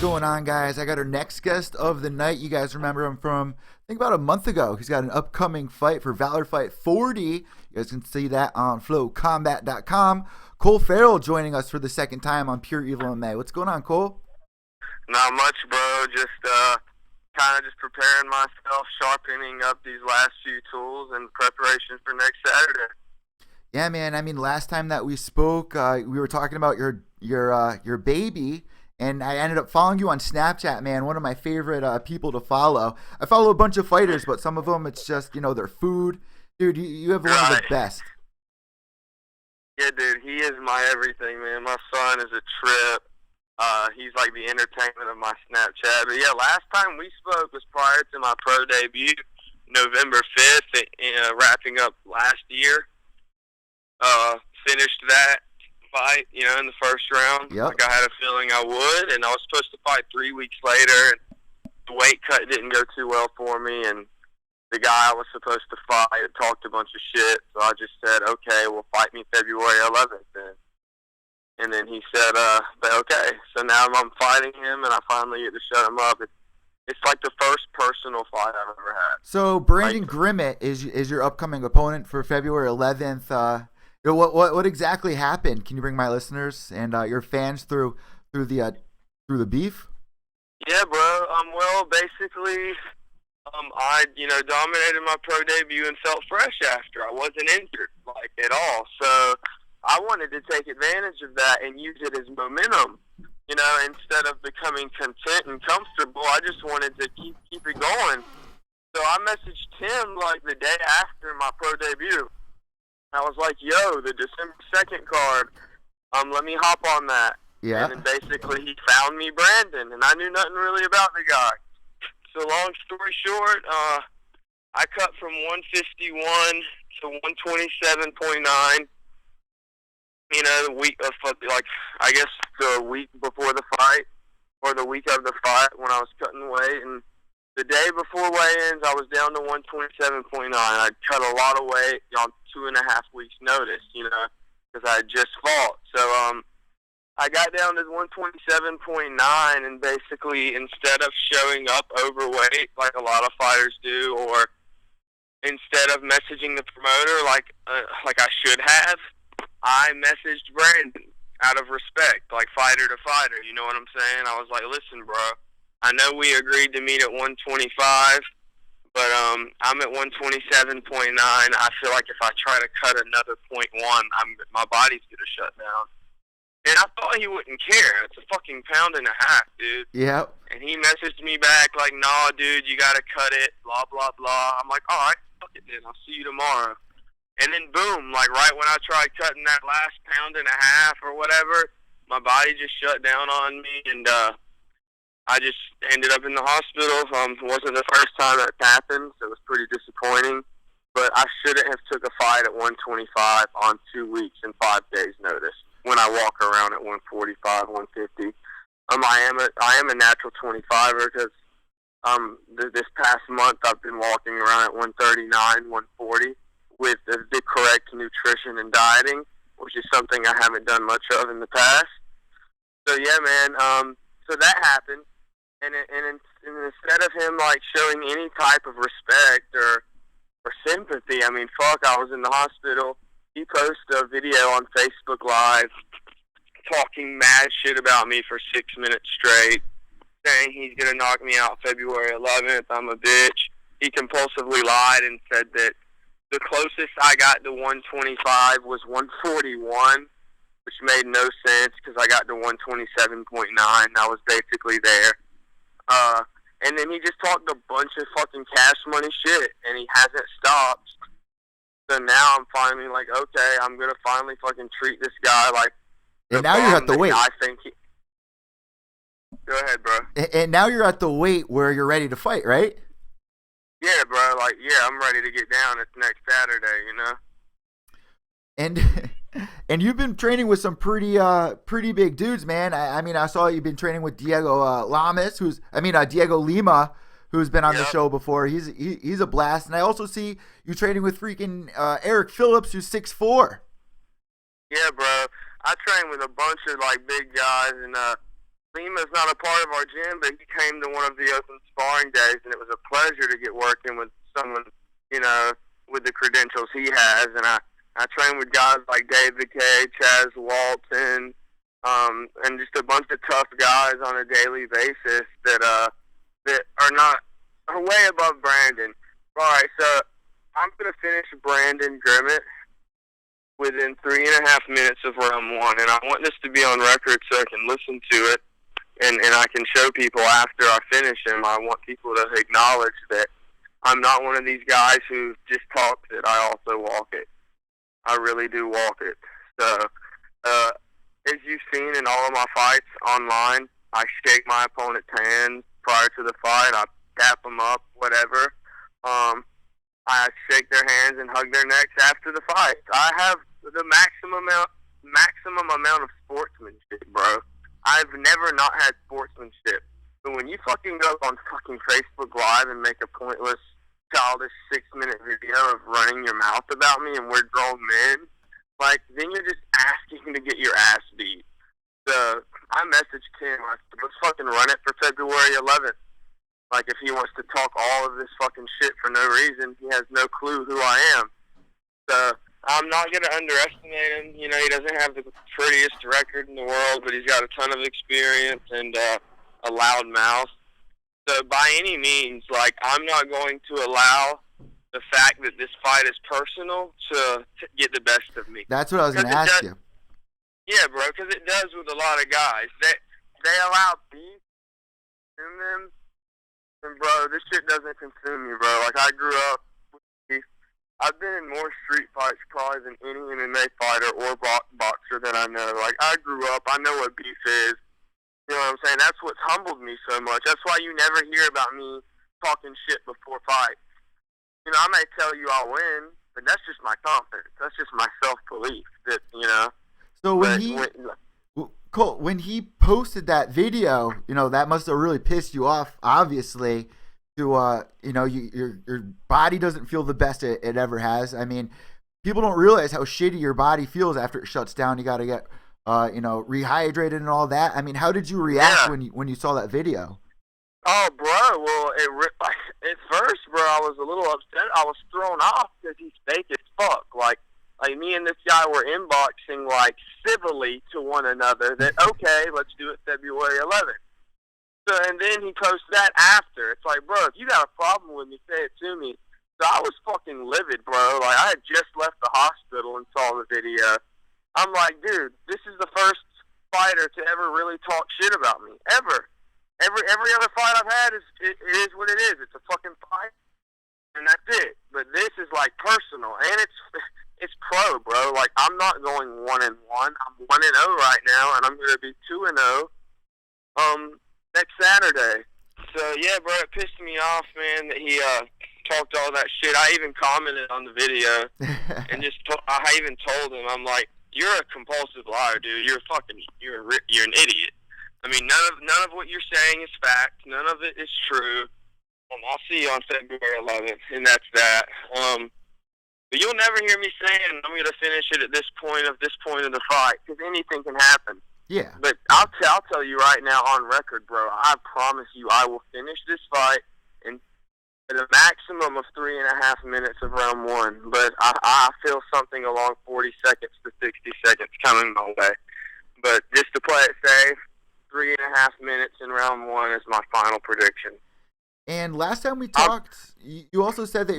going on, guys? I got our next guest of the night. You guys remember him from, I think, about a month ago. He's got an upcoming fight for Valor Fight 40. You guys can see that on flowcombat.com. Cole Ferrell joining us for the second time on Pure Evil MMA. What's going on, Cole? Not much, bro. Just kind of just preparing myself, sharpening up these last few tools in preparation for next Saturday. Yeah, man. I mean, last time that we spoke, we were talking about your baby. And I ended up following you on Snapchat, man. One of my favorite people to follow. I follow a bunch of fighters, but some of them, it's just, their food. Dude, you have one of the best. Yeah, dude, he is my everything, man. My son is a trip. He's like the entertainment of my Snapchat. But yeah, last time we spoke was prior to my pro debut, November 5th, wrapping up last year. Finished that fight, in the first round. Yep. Like I had a feeling I would, and I was supposed to fight 3 weeks later, and the weight cut didn't go too well for me, and the guy I was supposed to fight had talked a bunch of shit, so I just said, okay, well, fight me February 11th then. And then he said, okay. So now I'm fighting him, and I finally get to shut him up. It's like the first personal fight I've ever had. So Brandon Grimmett is your upcoming opponent for February 11th. What exactly happened? Can you bring my listeners and your fans through the beef? Yeah, bro. Well, basically, I dominated my pro debut and felt fresh after. I wasn't injured at all, so I wanted to take advantage of that and use it as momentum. Instead of becoming content and comfortable, I just wanted to keep it going. So I messaged Tim the day after my pro debut. I was like, yo, the December 2nd card, let me hop on that. Yeah. And then basically he found me Brandon, and I knew nothing really about the guy. So long story short, I cut from 151 to 127.9, the week of, I guess the week before the fight, or the week of the fight when I was cutting weight. And the day before weigh-ins, I was down to 127.9. I'd cut a lot of weight on 2.5 weeks' notice, because I had just fought. So I got down to 127.9, and basically instead of showing up overweight like a lot of fighters do, or instead of messaging the promoter like I should have, I messaged Brandon out of respect, like fighter to fighter. You know what I'm saying? I was like, listen, bro, I know we agreed to meet at 125, but I'm at 127.9. I feel like if I try to cut another 0.1, my body's going to shut down. And I thought he wouldn't care. It's a fucking pound and a half, dude. Yeah. And he messaged me back like, nah, dude, you got to cut it, blah, blah, blah. I'm like, all right, fuck it then. I'll see you tomorrow. And then boom, right when I tried cutting that last pound and a half or whatever, my body just shut down on me, and I just ended up in the hospital. It wasn't the first time that happened, so it was pretty disappointing. But I shouldn't have took a fight at 125 on 2 weeks and 5 days' notice when I walk around at 145, 150. I am a natural 25er because this past month I've been walking around at 139, 140 with the correct nutrition and dieting, which is something I haven't done much of in the past. So yeah, man. So that happened. And instead of him showing any type of respect or sympathy, I mean, fuck, I was in the hospital. He posted a video on Facebook Live talking mad shit about me for 6 minutes straight, saying he's gonna knock me out February 11th. I'm a bitch. He compulsively lied and said that the closest I got to 125 was 141, which made no sense because I got to 127.9. I was basically there. And then he just talked a bunch of fucking cash money shit, and he hasn't stopped. So now I'm finally like, okay, I'm going to finally fucking treat this guy like and now you're at the weight. I think he... Go ahead, bro. And now you're at the weight where you're ready to fight, right? Yeah, bro. I'm ready to get down. It's next Saturday, And you've been training with some pretty big dudes, man. I mean, I saw you've been training with Diego Diego Lima, who's been on the show before. He's a blast. And I also see you training with freaking Eric Phillips, who's 6'4". Yeah, bro. I train with a bunch of big guys, and Lima's not a part of our gym, but he came to one of the open sparring days, and it was a pleasure to get working with someone, you know, with the credentials he has. And I train with guys like David Kay, Chaz Walton, and just a bunch of tough guys on a daily basis that are way above Brandon. All right, so I'm gonna finish Brandon Grimmett within 3.5 minutes of round 1, and I want this to be on record so I can listen to it, and I can show people after I finish him. I want people to acknowledge that I'm not one of these guys who just talks it. I also walk it. I really do walk it. So, as you've seen in all of my fights online, I shake my opponent's hand prior to the fight. I tap them up, whatever. I shake their hands and hug their necks after the fight. I have the maximum amount of sportsmanship, bro. I've never not had sportsmanship. But when you fucking go on fucking Facebook Live and make a pointless, childish 6-minute video of running your mouth about me and we're grown men, like, then you're just asking to get your ass beat. So I messaged Tim. I said, let's fucking run it for February 11th. Like, if he wants to talk all of this fucking shit for no reason, he has no clue who I am. So I'm not going to underestimate him. You know, he doesn't have the prettiest record in the world, but he's got a ton of experience and a loud mouth. So by any means, like, I'm not going to allow the fact that this fight is personal to get the best of me. That's what I was going to ask you. Yeah, bro, because it does with a lot of guys. They allow beef in them. And, bro, this shit doesn't consume me, bro. Like, I grew up with beef. I've been in more street fights probably than any MMA fighter or boxer that I know. Like, I grew up. I know what beef is. You know what I'm saying? That's what's humbled me so much. That's why you never hear about me talking shit before fights. You know, I may tell you I'll win, but that's just my confidence. That's just my self-belief that, you know. So when he posted that video, you know, that must have really pissed you off, obviously, to, you know, your body doesn't feel the best it ever has. I mean, people don't realize how shitty your body feels after it shuts down. You got to get, you know, rehydrated and all that. I mean, how did you react when you saw that video? Oh, bro, well, at first, bro, I was a little upset. I was thrown off because he's fake as fuck. Like, me and this guy were inboxing, like, civilly to one another that, okay, let's do it February 11th. So, and then he posts that after. It's like, bro, if you got a problem with me, say it to me. So I was fucking livid, bro. Like, I had just left the hospital and saw the video. I'm like, dude, this is the first fighter to ever really talk shit about me, ever. Every other fight I've had is what it is. It's a fucking fight, and that's it. But this is, like, personal, and it's pro, bro. Like, I'm not going 1-1. I'm 1-0 right now, and I'm gonna be 2-0 next Saturday. So yeah, bro, it pissed me off, man, that he talked all that shit. I even commented on the video, and I even told him, I'm like, you're a compulsive liar, dude. You're an idiot. I mean, none of what you're saying is fact. None of it is true. I'll see you on February 11th, and that's that. But you'll never hear me saying I'm going to finish it at this point of the fight, because anything can happen. Yeah. But I'll tell you right now on record, bro, I promise you I will finish this fight in a maximum of 3.5 minutes of round 1. But I feel something along 40 seconds to 60 seconds coming my way. But just to play it safe, 3.5 minutes in round 1 is my final prediction. And last time we talked, you also said that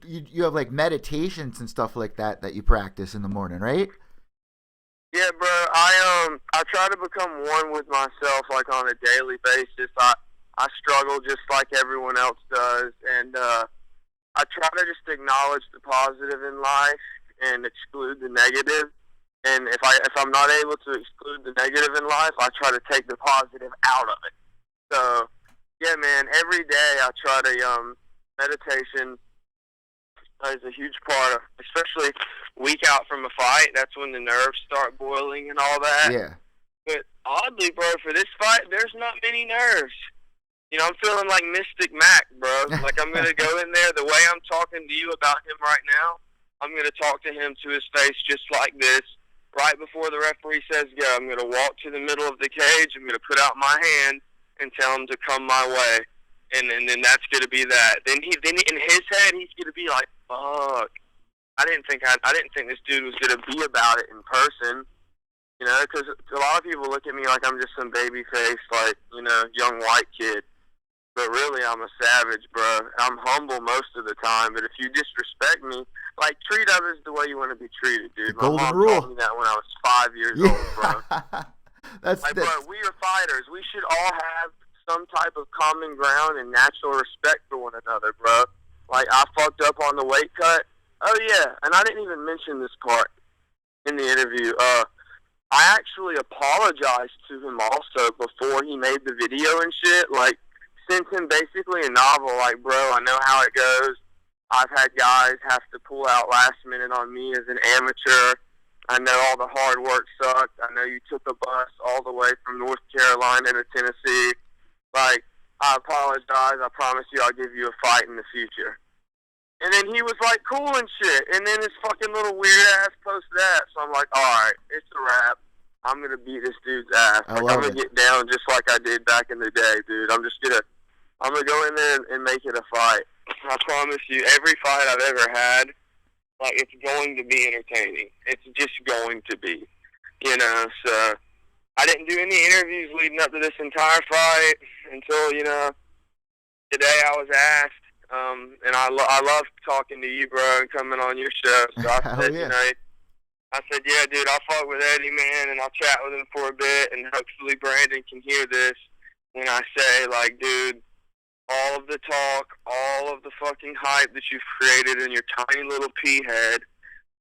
you have like meditations and stuff like that you practice in the morning, right? Yeah, bro. I try to become one with myself, like, on a daily basis. I struggle just like everyone else does, and I try to just acknowledge the positive in life and exclude the negative. And if I'm not able to exclude the negative in life, I try to take the positive out of it. So, yeah, man, every day I try to, meditation is a huge part of, especially week out from a fight. That's when the nerves start boiling and all that. Yeah. But oddly, bro, for this fight, there's not many nerves. You know, I'm feeling like Mystic Mac, bro. Like, I'm going to go in there the way I'm talking to you about him right now. I'm going to talk to him to his face just like this. right before the referee says go, I'm going to walk to the middle of the cage. I'm going to put out my hand and tell him to come my way. And then that's going to be that. Then in his head, he's going to be like, fuck. I didn't think this dude was going to be about it in person. You know, because a lot of people look at me like I'm just some baby face, like, you know, young white kid. But really, I'm a savage, bro. I'm humble most of the time. But if you disrespect me, like, treat others the way you want to be treated, dude. My mom taught me that when I was 5 years old, bro. That's bro, we are fighters. We should all have some type of common ground and natural respect for one another, bro. Like, I fucked up on the weight cut. Oh, yeah. And I didn't even mention this part in the interview. I actually apologized to him also before he made the video and shit. Like, sent him basically a novel. Like, bro, I know how it goes. I've had guys have to pull out last minute on me as an amateur. I know all the hard work sucked. I know you took a bus all the way from North Carolina to Tennessee. Like, I apologize. I promise you I'll give you a fight in the future. And then he was like, cool and shit. And then his fucking little weird ass posted that. So I'm like, alright, it's a wrap. I'm going to beat this dude's ass. Like, I'm going to get down just like I did back in the day, dude. I'm going to go in there and make it a fight. I promise you, every fight I've ever had, like, it's going to be entertaining. It's just going to be. You know, so I didn't do any interviews leading up to this entire fight until, you know, today I was asked. And I love talking to you, bro, and coming on your show. So I said, you know, yeah, dude, I'll fuck with Eddie, man, and I'll chat with him for a bit, and hopefully Brandon can hear this when I say, like, dude, all of the talk, all of the fucking hype that you've created in your tiny little pea head,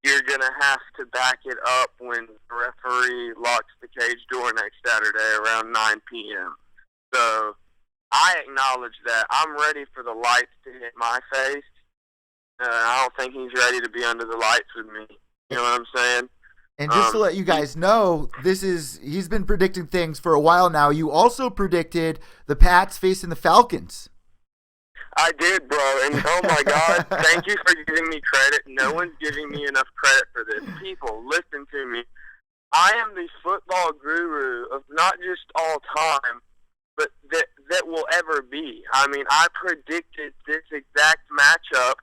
you're going to have to back it up when the referee locks the cage door next Saturday around 9 p.m. So I acknowledge that. I'm ready for the lights to hit my face. I don't think he's ready to be under the lights with me. You know what I'm saying? And just to let you guys know, he's been predicting things for a while now. You also predicted the Pats facing the Falcons. I did, bro. And oh my God, thank you for giving me credit. No one's giving me enough credit for this. People, listen to me. I am the football guru of not just all time, but that will ever be. I mean, I predicted this exact matchup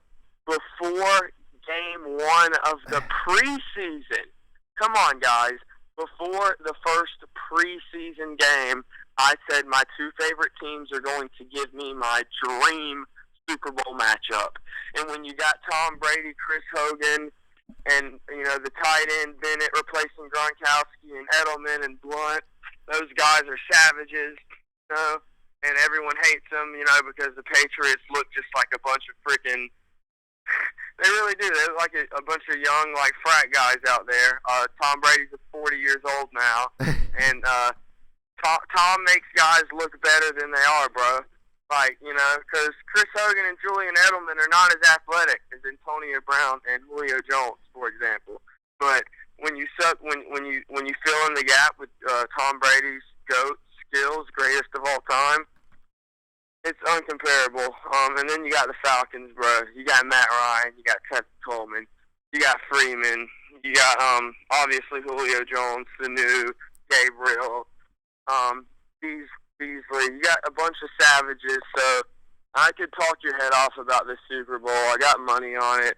before game 1 of the preseason. Come on, guys. Before the first preseason game, I said my 2 favorite teams are going to give me my dream Super Bowl matchup. And when you got Tom Brady, Chris Hogan, and, you know, the tight end Bennett replacing Gronkowski and Edelman and Blunt, those guys are savages, you know, and everyone hates them, you know, because the Patriots look just like a bunch of freaking... They really do. They're like a bunch of young, like, frat guys out there. Tom Brady's 40 years old now, and Tom makes guys look better than they are, bro. Like, you know, because Chris Hogan and Julian Edelman are not as athletic as Antonio Brown and Julio Jones, for example. But when you fill in the gap with Tom Brady's GOAT skills, greatest of all time, it's uncomparable. And then you got the Falcons, bro. You got Matt Ryan. You got Tevin Coleman. You got Freeman. You got, obviously, Julio Jones, the new Gabriel, Beasley. You got a bunch of savages, so I could talk your head off about this Super Bowl. I got money on it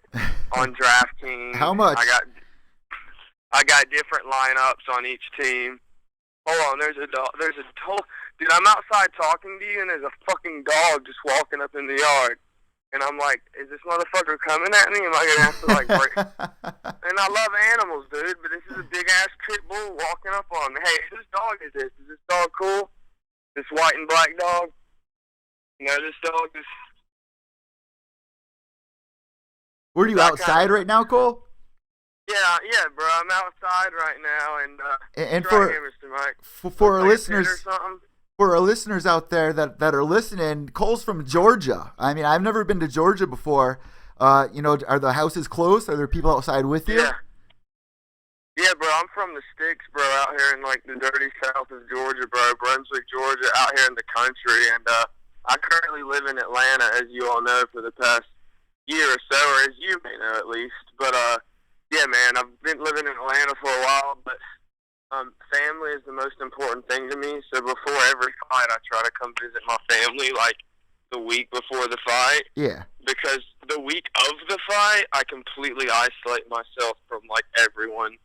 on DraftKings. How much? I got different lineups on each team. Hold on, there's a whole... Dude, I'm outside talking to you, and there's a fucking dog just walking up in the yard. And I'm like, is this motherfucker coming at me? Am I going to have to, like, break? And I love animals, dude, but this is a big-ass pit bull walking up on me. Hey, whose dog is this? Is this dog cool? This white and black dog? You know, this dog is... Were you outside right now, Cole? Yeah, bro. I'm outside right now, and for here, Mr. Mike. For our listeners... For our listeners out there that are listening, Cole's from Georgia. I mean, I've never been to Georgia before. You know, are the houses close? Are there people outside with you? Yeah, bro. I'm from the sticks, bro, out here in, like, the dirty south of Georgia, bro. Brunswick, Georgia, out here in the country. And I currently live in Atlanta, as you all know, for the past year or so, or as you may know at least. But Yeah, man. I've been living in Atlanta for a while, but family is the most important thing to me. So before every fight, I try to come visit my family, like the week before the fight. Yeah. Because the week of the fight, I completely isolate myself from like everyone,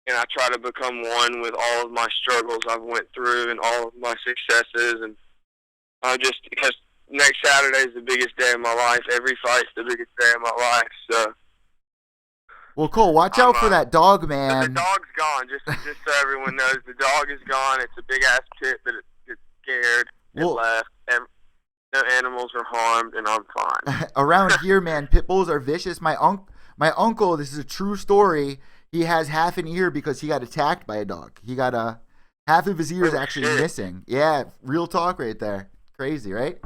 and I try to become one with all of my struggles I've went through and all of my successes. And just because next Saturday is the biggest day of my life, every fight's the biggest day of my life. So. Well, Cole, watch out for that dog, man. The dog's gone. Just so everyone knows, the dog is gone. It's a big ass pit, but it's scared. It left. No animals were harmed, and I'm fine. Around here, man, pit bulls are vicious. My uncle, this is a true story. He has half an ear because he got attacked by a dog. He got half of his ear is actually missing. Yeah, real talk right there. Crazy, right?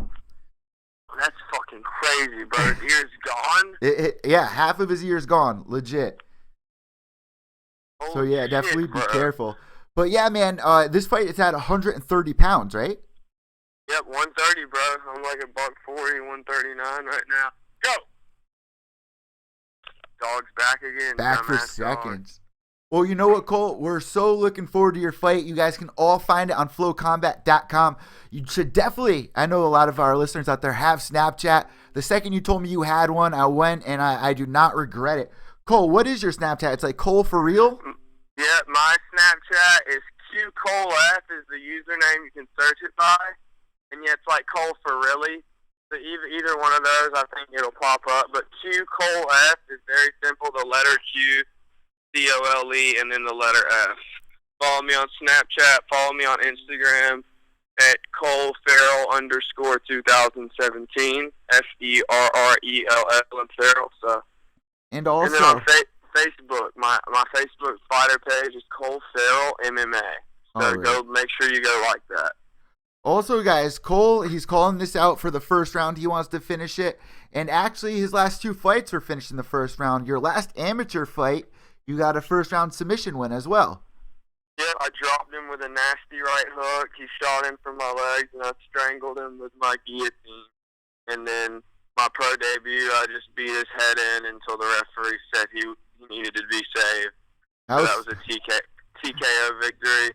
That's fucking crazy, bro. His ear's gone? Yeah, half of his ear's gone. Legit. Holy so, yeah, definitely shit, be bro. careful. But, yeah, man, this fight is at 130 pounds, right? Yep, 130, bro. I'm like a $140, 139 right now. Go! Dog's back again. Back for seconds. Well, you know what, Cole? We're so looking forward to your fight. You guys can all find it on flowcombat.com. You should definitely, I know a lot of our listeners out there have Snapchat. The second you told me you had one, I went, and I do not regret it. Cole, what is your Snapchat? It's like Cole for real? Yeah, my Snapchat is QColeF is the username. You can search it by. And yeah, it's like Cole for really. So either one of those, I think it'll pop up. But QColeF is very simple. The letter Q, COLE, and then the letter F. Follow me on Snapchat. Follow me on Instagram at Cole Ferrell _2017. FERRELL and Ferrell. So. And also. And then on Facebook, my Facebook fighter page is Cole Ferrell MMA. So go make sure you go like that. Also, guys, Cole, he's calling this out for the first round. He wants to finish it. And actually, his last two fights were finished in the first round. Your last amateur fight, you got a first-round submission win as well. Yeah, I dropped him with a nasty right hook. He shot in from my legs, and I strangled him with my guillotine. And then my pro debut, I just beat his head in until the referee said he needed to be saved. So that was a TKO victory.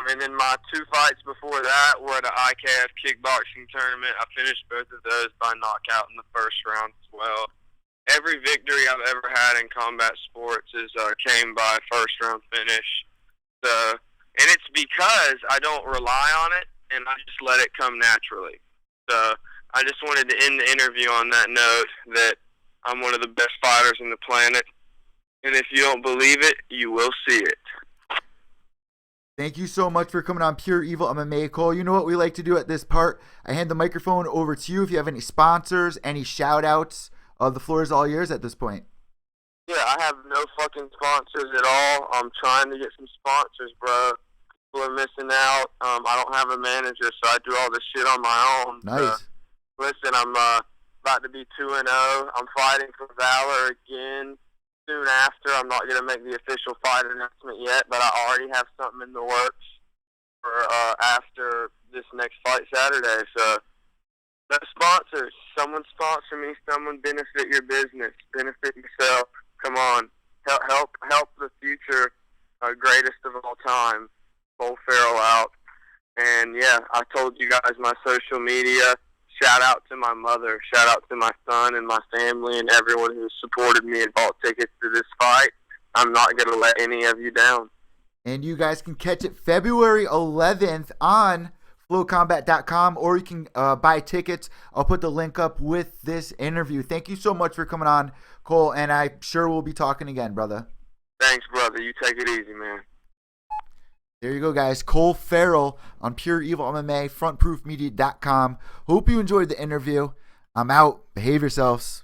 And then my two fights before that were at an IKF kickboxing tournament. I finished both of those by knockout in the first round as well. Every victory I've ever had in combat sports came by first round finish. So, and it's because I don't rely on it, and I just let it come naturally. So I just wanted to end the interview on that note that I'm one of the best fighters on the planet. And if you don't believe it, you will see it. Thank you so much for coming on Pure Evil MMA, Cole. You know what we like to do at this part? I hand the microphone over to you if you have any sponsors, any shout-outs. The floor is all yours at this point. Yeah, I have no fucking sponsors at all. I'm trying to get some sponsors, bro. People are missing out. I don't have a manager, so I do all this shit on my own. Nice. Listen, I'm about to be 2-0. I'm fighting for Valor again. Soon after, I'm not going to make the official fight announcement yet, but I already have something in the works for after this next fight Saturday. So, no sponsors. Someone sponsor me. Someone benefit your business. Benefit yourself. Come on. Help the future greatest of all time. Cole Ferrell out. And, yeah, I told you guys my social media. Shout out to my mother. Shout out to my son and my family and everyone who supported me and bought tickets to this fight. I'm not going to let any of you down. And you guys can catch it February 11th on flowcombat.com, or you can buy tickets. I'll put the link up with this interview. Thank you so much for coming on, Cole, and I'm sure we'll be talking again, brother. Thanks, brother. You take it easy, man. There you go, guys. Cole Ferrell on Pure Evil MMA, frontproofmedia.com. Hope you enjoyed the interview. I'm out. Behave yourselves.